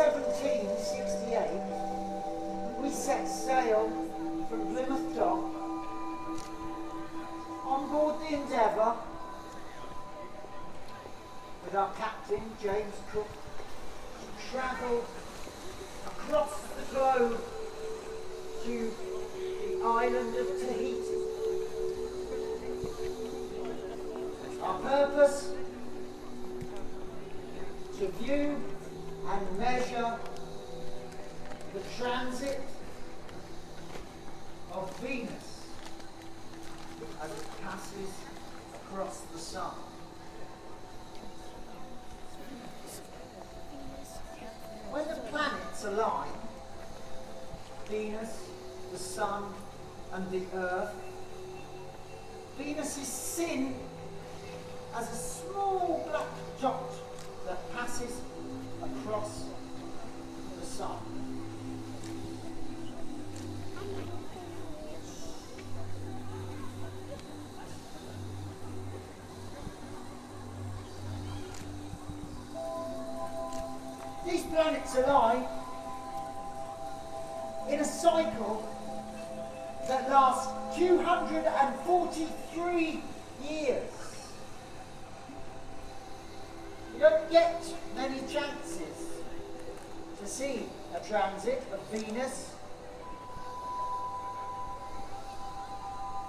1768, we set sail from Plymouth Dock on board the Endeavour with our captain, James Cook, to travel across the globe to the island of Tahiti. Our purpose: to view and measure the transit of Venus as it passes across the sun. When the planets align, Venus, the sun and the earth, Venus is seen as a small black dot that passes across the sun. These planets align in a cycle that lasts 243 years. You don't get many chances to see a transit of Venus.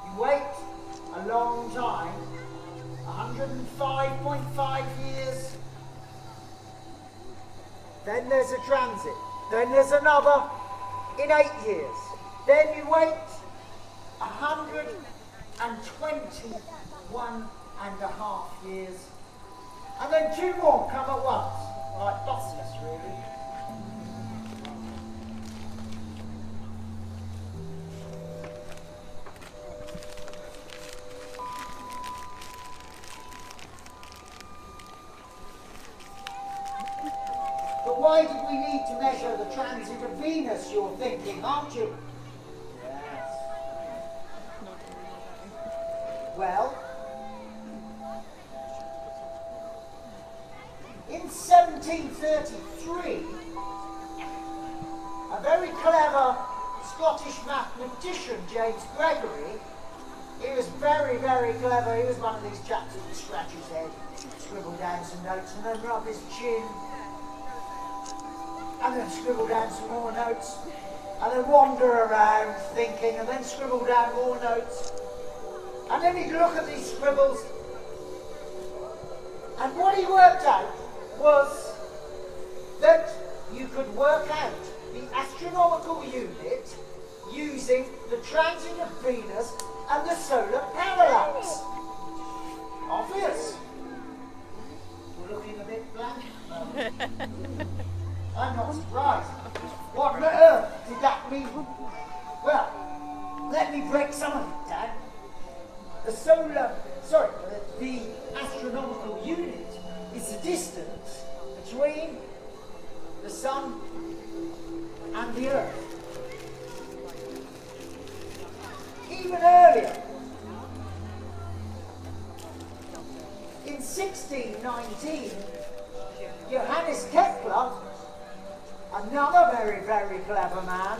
You wait a long time, 105.5 years. Then there's a transit. Then there's another in 8 years. Then you wait 121.5 years. And then 2 more come at once. Like buses, really. But why did we need to measure the transit of Venus, you're thinking, aren't you? Yes. Well, in 1733, a very clever Scottish mathematician, James Gregory, he was very, very clever. He was one of these chaps who would scratch his head, scribble down some notes, and then rub his chin, and then scribble down some more notes, and then wander around thinking, and then scribble down more notes. And then he'd look at these scribbles, and what he worked out was that you could work out the astronomical unit using the transit of Venus and the solar parallax. Obvious. We're looking a bit blank. I'm not surprised. What on earth did that mean? Well, let me break some of it down. The astronomical unit is the distance between the sun and the earth. Even earlier, in 1619, Johannes Kepler, another very, very clever man,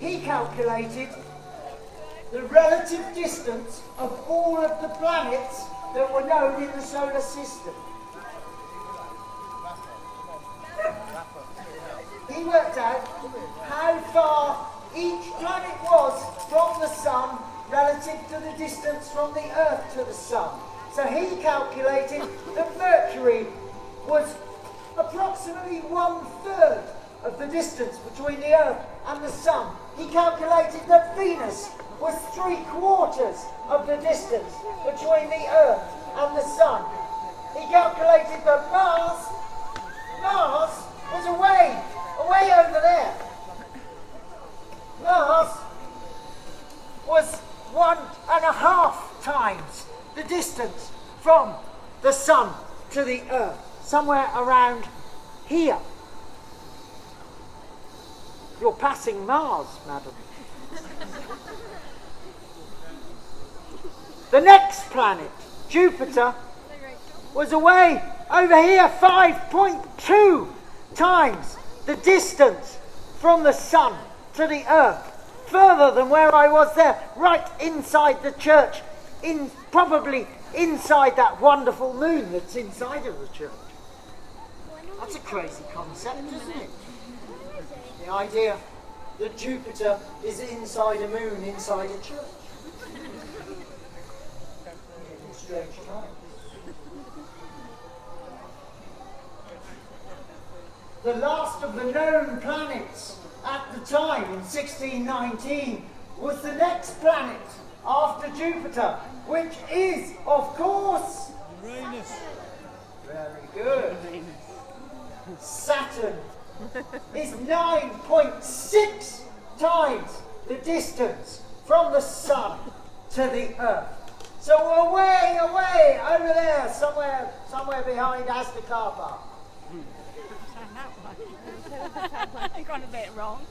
he calculated the relative distance of all of the planets that were known in the solar system. He worked out how far each planet was from the sun relative to the distance from the Earth to the sun. So he calculated that Mercury was approximately 1/3 of the distance between the Earth and the sun. He calculated that Venus was 3/4 of the distance between the Earth and the sun. He calculated that Mars was away over there. Mars was 1.5 times the distance from the sun to the Earth, somewhere around here. You're passing Mars, madam. The next planet, Jupiter, was away over here 5.2 times the distance from the sun to the earth, further than where I was there, right inside the church, probably inside that wonderful moon that's inside of the church. That's a crazy concept, isn't it? The idea that Jupiter is inside a moon, inside a church. Strange times. The last of the known planets at the time, in 1619, was the next planet after Jupiter, which is, of course, Uranus. Very good. Saturn is 9.6 times the distance from the sun to the earth. So we're way away over there, somewhere behind Esta car park. I got a bit wrong.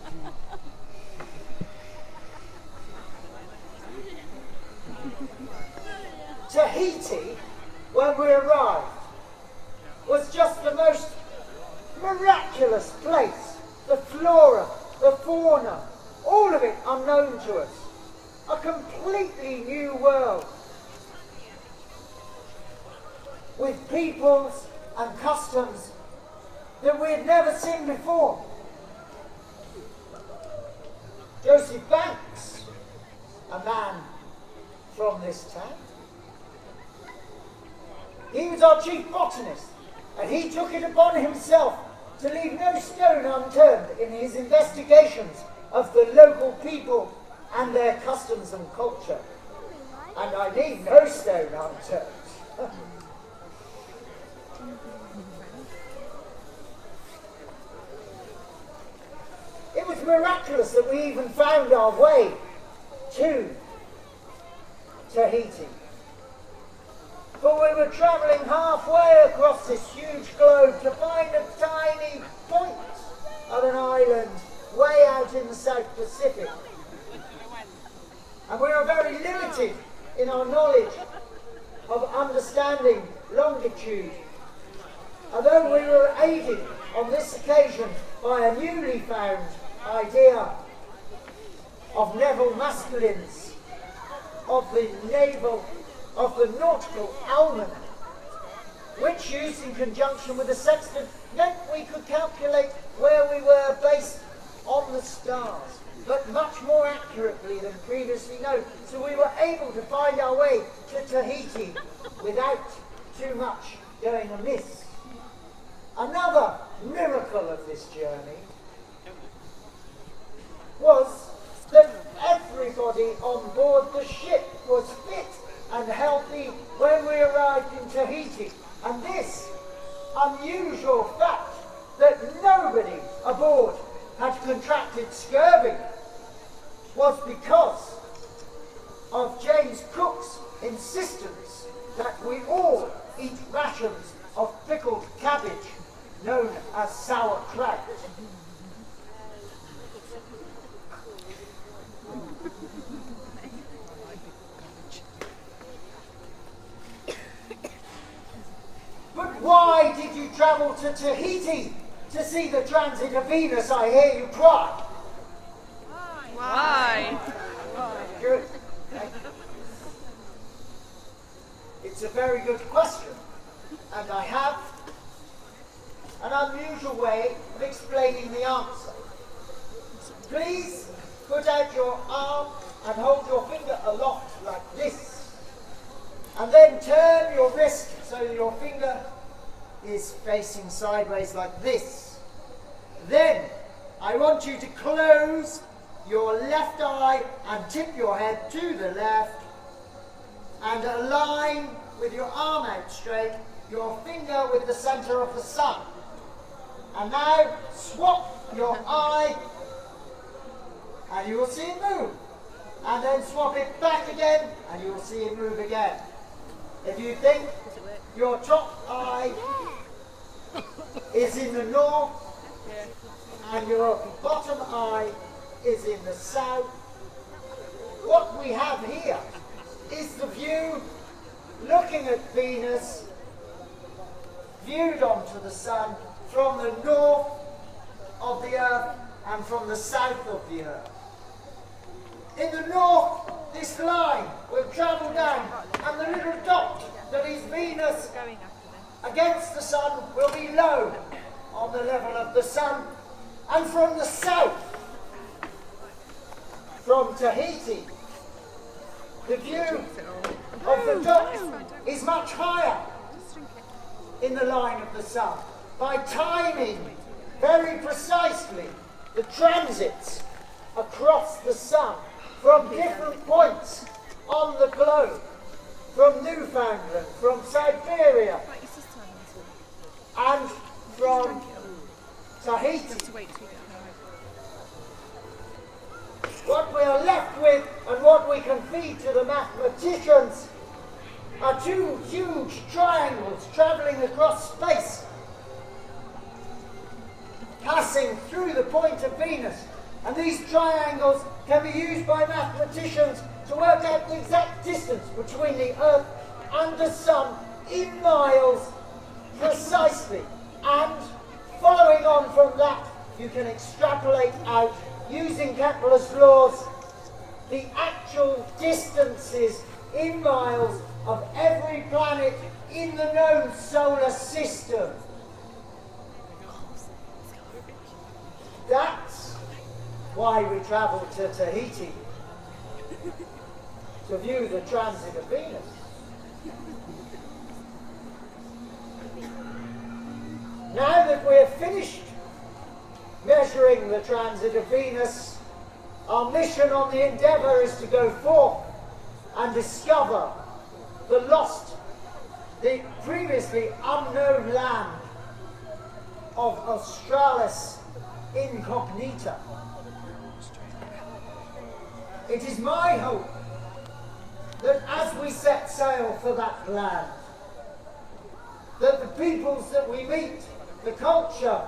Tahiti, when we arrived, was just the most miraculous place. The flora, the fauna, all of it unknown to us. A completely new world, with peoples and customs that we had never seen before. Joseph Banks, a man from this town, he was our chief botanist, and he took it upon himself to leave no stone unturned in his investigations of the local people and their customs and culture. And I leave no stone unturned. It was miraculous that we even found our way to Tahiti. For we were travelling halfway across this huge globe to find a tiny point of an island way out in the South Pacific. And we were very limited in our knowledge of understanding longitude. Although we were aided on this occasion by a newly found idea of naval masculines, of the nautical almanac, which, used in conjunction with the sextant, meant we could calculate where we were based on the stars, but much more accurately than previously known. So we were able to find our way to Tahiti without too much going amiss. Another miracle of this journey was that everybody on board the ship was fit and healthy when we arrived in Tahiti. And this unusual fact that nobody aboard had contracted scurvy was because of James Cook's insistence that we all eat rations of pickled cabbage known as sauerkraut. But why did you travel to Tahiti to see the transit of Venus, I hear you cry? Why? Good. It's a very good question, and I have an unusual way of explaining the answer. Please put out your arm and hold your finger aloft like this, and then turn your wrist so that your finger is facing sideways like this. Then I want you to close your left eye and tip your head to the left and align with your arm out straight, your finger with the center of the sun. And now swap your eye and you will see it move. And then swap it back again and you will see it move again. If you think your top eye is in the north and your bottom eye is in the south, what we have here is the view looking at Venus viewed onto the sun from the north of the Earth and from the south of the Earth. In the north, this line will travel down, and the little dot that is Venus against the sun will be low on the level of the sun. And from the south, from Tahiti, the view of the dot is much higher in the line of the sun. By timing very precisely the transits across the sun from different points on the globe, from Newfoundland, from Siberia, and from Tahiti. What we are left with and what we can feed to the mathematicians are two huge triangles travelling across space, passing through the point of Venus. And these triangles can be used by mathematicians to work out the exact distance between the Earth and the Sun in miles precisely. And following on from that, you can extrapolate out, using Kepler's laws, the actual distances in miles of every planet in the known solar system. That's why we travel to Tahiti, to view the transit of Venus. Now that we're finished measuring the transit of Venus, our mission on the Endeavour is to go forth and discover the lost, the previously unknown land of Australis Incognita. It is my hope that as we set sail for that land, that the peoples that we meet, the culture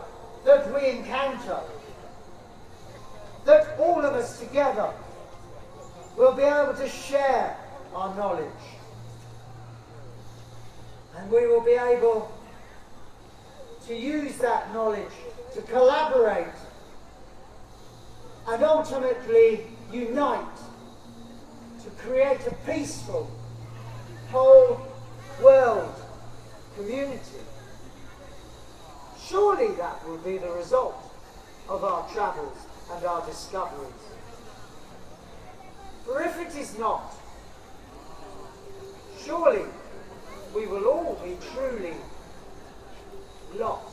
that we encounter, that all of us together will be able to share our knowledge. And we will be able to use that knowledge to collaborate and ultimately unite to create a peaceful whole world community. Surely that will be the result of our travels and our discoveries. For if it is not, surely we will all be truly lost.